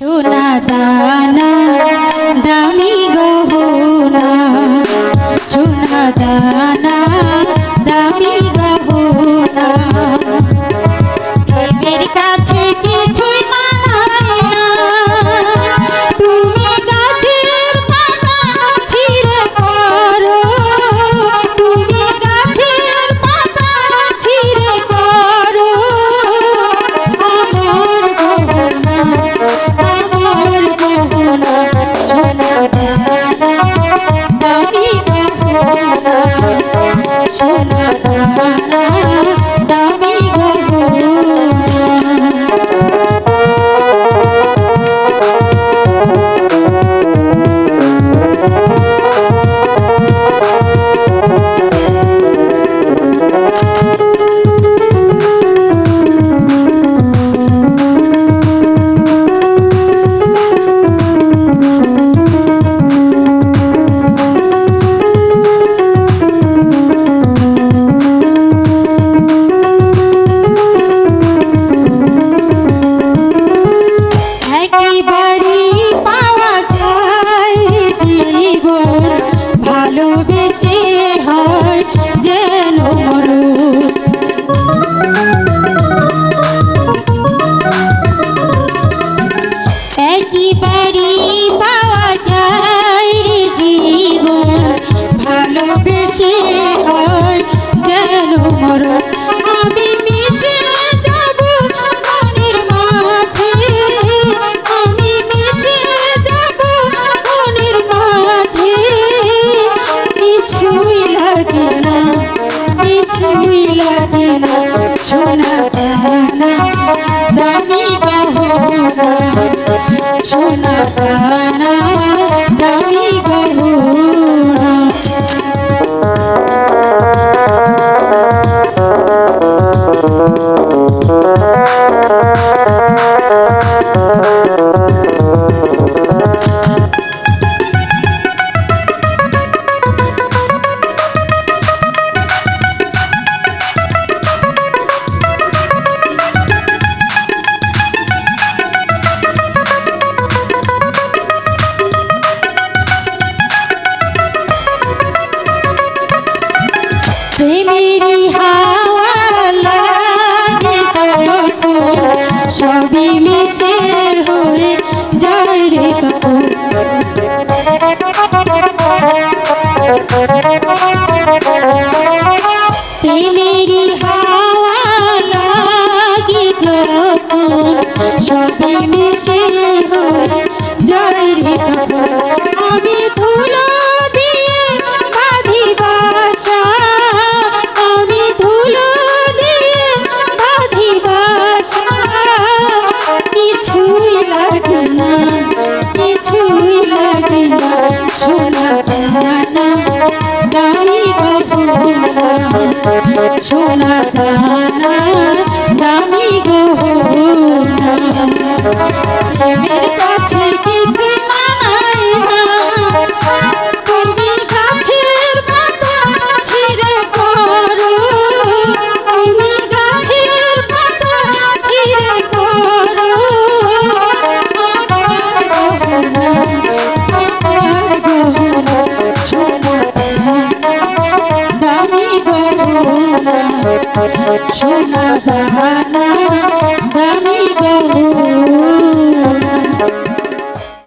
সোনা দানা দামি গহনা, সোনা দানা দামি গহনা, প্রেমের কাছে কিছুই মানায় না। তুমি গাছের পাতা ছিঁড়ে করো, তুমি গাছের পাতা ছিঁড়ে করো আমার গহনা, আমার গহনা, সোনা দানা দামি গহনা, সোনা দানা দামি গহনা। ভালোবেসে হয় যেন মরণ, একবারই পাওয়া যায় রে জীবন, ভালোবেসে হয় যেন মরণ। আমি মিশে যাব মনের মাঝে, আমি মিশে যাব মনের মাঝে, কিছুই লাগে না, কিছুই লাগে না, সোনা দানা দামি গহনা, সোনা দানা দামি গহনা। প্রেমেরই হাওয়া লাগে যখন, সবই মিশে হয়ে যায় রে তখন। প্রেমেরই হাওয়া লাগে যখন, সবই মিশে হয়ে যায় রে তখন। আমি ধুলো দিয়ে বাঁধি বাসা, আমি ধুলো দিয়ে বাঁধি বাসা, কিছুই লাগে না, কিছুই লাগে না, সোনা দানা দামি গহনা, সোনা দানা দামি গহনা।